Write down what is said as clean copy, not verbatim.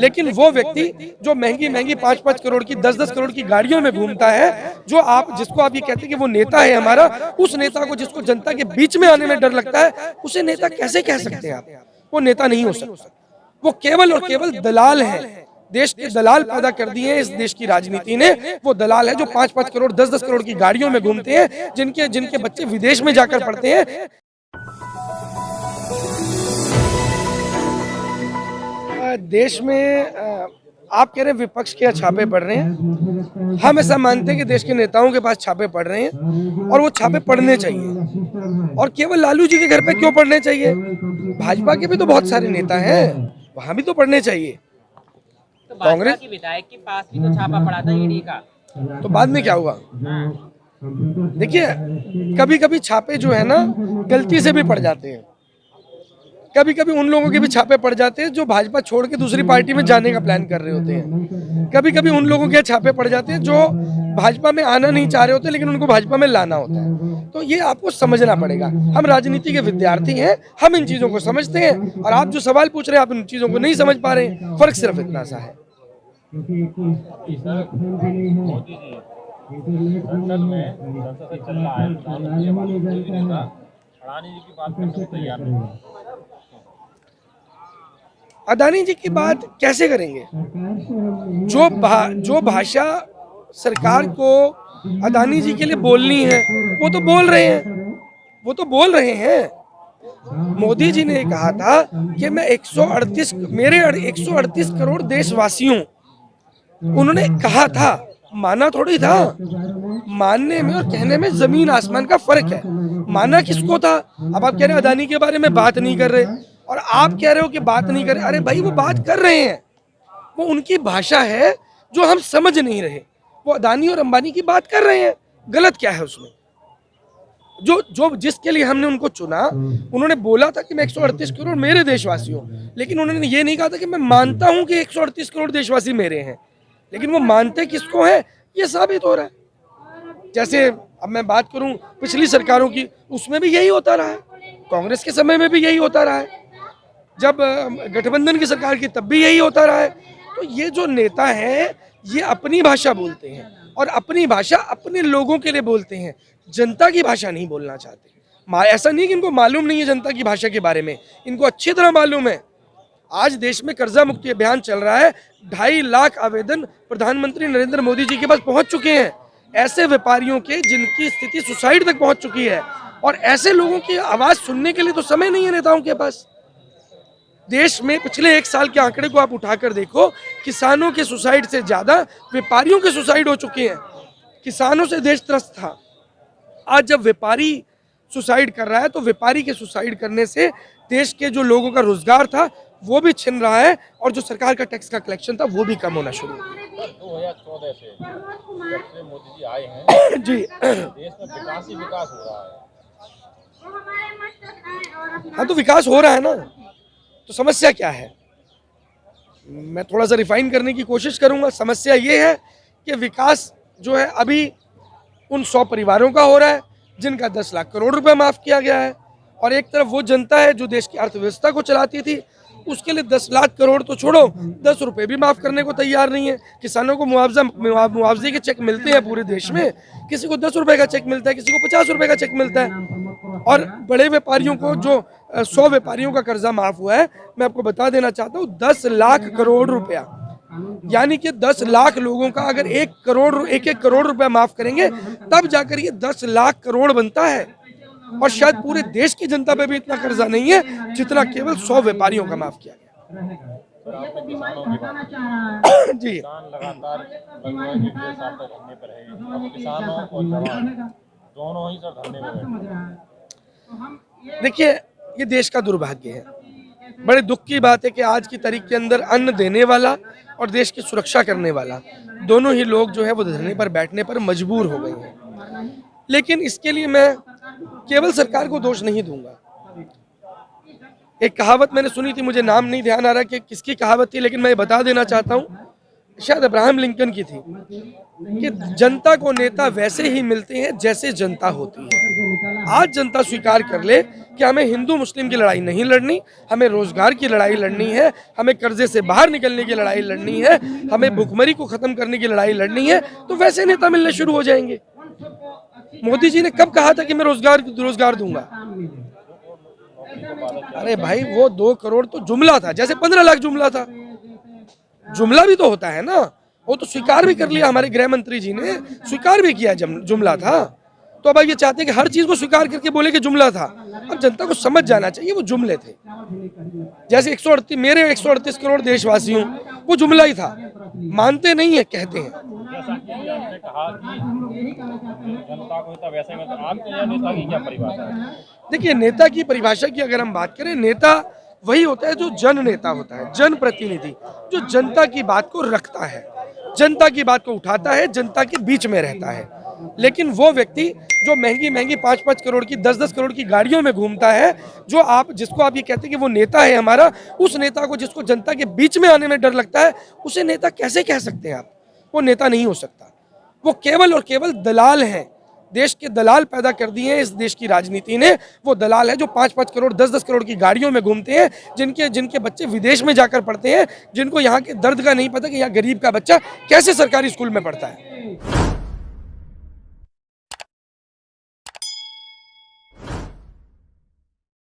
लेकिन वो व्यक्ति जो महंगी महंगी 5-5 करोड़ की 10-10 करोड़ की गाड़ियों में घूमता है, जो आप जिसको आप ये कहते हैं कि वो नेता है हमारा, उस नेता को जिसको जनता के बीच में आने में डर लगता है, उसे नेता कैसे कह सकते हैं आप? वो नेता नहीं हो सकता। वो केवल और केवल दलाल है। देश के दलाल पैदा कर दिए हैं इस देश की राजनीति ने। वो दलाल है जो 5-5 करोड़ 10-10 करोड़ की गाड़ियों में घूमते हैं, जिनके जिनके बच्चे विदेश में जाकर पढ़ते हैं। देश में आप कह रहे हैं विपक्ष के छापे पड़ रहे हैं, हम ऐसा मानते हैं कि देश के नेताओं के पास छापे पड़ रहे हैं और वो छापे पड़ने चाहिए। और केवल लालू जी के घर पे क्यों पड़ने चाहिए? भाजपा के भी तो बहुत सारे नेता हैं, वहां भी तो पड़ने चाहिए। तो कांग्रेस की विधायक के पास भी तो छापा पड़ा था ईडी का, तो बाद में क्या हुआ? देखिए, कभी कभी छापे जो है ना गलती से भी पड़ जाते हैं, कभी कभी उन लोगों के भी छापे पड़ जाते हैं जो भाजपा छोड़ के दूसरी पार्टी में जाने का प्लान कर रहे होते हैं। कभी कभी उन लोगों के छापे पड़ जाते हैं जो भाजपा में आना नहीं चाह रहे होते, लेकिन उनको भाजपा में लाना होता है। तो ये आपको समझना पड़ेगा। हम राजनीति के विद्यार्थी हैं, हम इन चीजों को समझते हैं, और आप जो सवाल पूछ रहे हैं आप इन चीजों को नहीं समझ पा रहे हैं। फर्क सिर्फ इतना सा है। अदानी जी की बात कैसे करेंगे? जो भाषा सरकार को अदानी जी के लिए बोलनी है वो तो बोल रहे हैं, वो तो बोल रहे हैं। मोदी जी ने कहा था कि मैं 138 करोड़ देशवासियों, उन्होंने कहा था, माना थोड़ी था। मानने में और कहने में जमीन आसमान का फर्क है। माना किसको था? अब आप कह रहे हैं अदानी के बारे में बात नहीं कर रहे, और आप कह रहे हो कि बात नहीं कर रहे। अरे भाई, वो बात कर रहे हैं, वो उनकी भाषा है जो हम समझ नहीं रहे। वो अदानी और अंबानी की बात कर रहे हैं, गलत क्या है उसमें? जो जिसके लिए हमने उनको चुना, उन्होंने बोला था कि मैं 138 करोड़ मेरे देशवासियों, लेकिन उन्होंने ये नहीं कहा था कि मैं मानता हूं कि 138 करोड़ देशवासी मेरे हैं। लेकिन वो मानते किसको है ये साबित हो रहा है। जैसे अब मैं बात करूं पिछली सरकारों की, उसमें भी यही होता रहा है, कांग्रेस के समय में भी यही होता रहा है, जब गठबंधन की सरकार की तब भी यही होता रहा है। तो ये जो नेता हैं ये अपनी भाषा बोलते हैं, और अपनी भाषा अपने लोगों के लिए बोलते हैं, जनता की भाषा नहीं बोलना चाहते। ऐसा नहीं कि इनको मालूम नहीं है जनता की भाषा के बारे में, इनको अच्छी तरह मालूम है। आज देश में कर्जा मुक्ति अभियान चल रहा है, 2.5 लाख आवेदन प्रधानमंत्री नरेंद्र मोदी जी के पास पहुंच चुके हैं, ऐसे व्यापारियों के जिनकी स्थिति सुसाइड तक पहुंच चुकी है। और ऐसे लोगों की आवाज सुनने के लिए तो समय नहीं है नेताओं के पास। देश में पिछले 1 साल के आंकड़े को आप उठाकर देखो, किसानों के सुसाइड से ज्यादा व्यापारियों के सुसाइड हो चुके हैं। किसानों से देश त्रस्त था, आज जब व्यापारी सुसाइड कर रहा है तो व्यापारी के सुसाइड करने से देश के जो लोगों का रोजगार था वो भी छिन रहा है, और जो सरकार का टैक्स का कलेक्शन था वो भी कम होना शुरू हो गया। 2014 से जब से मोदी जी आए हैं जी, देश में विकास ही विकास हो रहा है। हाँ, तो विकास हो रहा है ना, तो समस्या क्या है? मैं थोड़ा सा रिफाइन करने की कोशिश करूंगा। समस्या ये है कि विकास जो है अभी उन 100 परिवारों का हो रहा है जिनका 10 लाख करोड़ रुपए माफ किया गया है, और एक तरफ वो जनता है जो देश की अर्थव्यवस्था को चलाती थी, उसके लिए 10 लाख करोड़ तो छोड़ो, 10 रुपए भी माफ करने को तैयार नहीं है। किसानों को मुआवजे के चेक मिलते हैं पूरे देश में, किसी को 10 रुपए का चेक मिलता है, किसी को 50 रुपए का चेक मिलता है। और बड़े व्यापारियों को जो 100 व्यापारियों का कर्जा माफ हुआ है, मैं आपको बता देना चाहता हूँ 10 लाख करोड़ रुपया, यानी कि 10 लाख लोगों का अगर 1 करोड़ रुपया माफ करेंगे तब जाकर ये 10 लाख करोड़ बनता है। और शायद पूरे देश की जनता पे भी इतना कर्जा नहीं है जितना केवल 100 व्यापारियों का माफ किया गया। जी, किसान लगातार लगभग 1.5 साल तक धरने पर है। अब किसानों और जवान दोनों ही सर धरने में बैठे। देखिए, ये देश का दुर्भाग्य है। बड़े दुख की बात है कि आज की तारीख के अंदर अन्न देने वाला और देश की सुरक्षा करने वाला दोनों ही लोग जो है वो धरने पर बैठने पर मजबूर हो गए हैं। लेकिन इसके लिए मैं केवल सरकार को दोष नहीं दूंगा। एक कहावत मैंने सुनी थी, मुझे नाम नहीं ध्यान आ रहा कि किसकी कहावत थी, लेकिन मैं बता देना चाहता हूँ। शायद अब्राहम लिंकन की थी कि जनता को नेता वैसे ही मिलते हैं जैसे जनता होती है। आज जनता स्वीकार कर ले कि हमें हिंदू मुस्लिम की लड़ाई नहीं लड़नी, हमें रोजगार की लड़ाई लड़नी है, हमें कर्जे से बाहर निकलने की लड़ाई लड़नी है, हमें भुखमरी को खत्म करने की लड़ाई लड़नी है, तो वैसे नेता मिलने शुरू हो जाएंगे। मोदी जी ने कब कहा था कि मैं रोजगार दूंगा? अरे भाई वो 2 करोड़ तो जुमला था, जैसे 15 लाख जुमला था। जुमला भी तो होता है ना, वो तो स्वीकार भी कर लिया, हमारे गृह मंत्री जी ने स्वीकार भी किया जुमला था। तो अब ये चाहते हैं कि हर चीज को स्वीकार करके बोले कि जुमला था। अब जनता को समझ जाना चाहिए वो जुमले थे। जैसे 138 मेरे 138 करोड़ देशवासियों, वो जुमला ही था, मानते नहीं है, कहते हैं। जैसा कि आपने कहा कि जनता को नेता वैसे में, तो आपके यहाँ नेता की क्या परिभाषा है? देखिए, नेता की परिभाषा की अगर हम बात करें, नेता वही होता है जो जन नेता होता है, जन प्रतिनिधि, जो जनता की बात को रखता है, जनता की बात को उठाता है, जनता के बीच में रहता है। लेकिन वो व्यक्ति जो महंगी महंगी 5-5 करोड़ की 10-10 करोड़ की गाड़ियों में घूमता है, जिसको आप ये कहते हैं कि वो नेता है हमारा, उस नेता को जिसको जनता के बीच में आने में डर लगता है, उसे नेता कैसे कह सकते हैं आप? वो नेता नहीं हो सकता। वो केवल और केवल दलाल हैं। देश के दलाल पैदा कर दिए हैं इस देश की राजनीति ने। वो दलाल है जो 5-5 करोड़ 10-10 करोड़ की गाड़ियों में घूमते हैं, जिनके बच्चे विदेश में जाकर पढ़ते हैं, जिनको यहाँ के दर्द का नहीं पता कि यहाँ गरीब का बच्चा कैसे सरकारी स्कूल में पढ़ता है।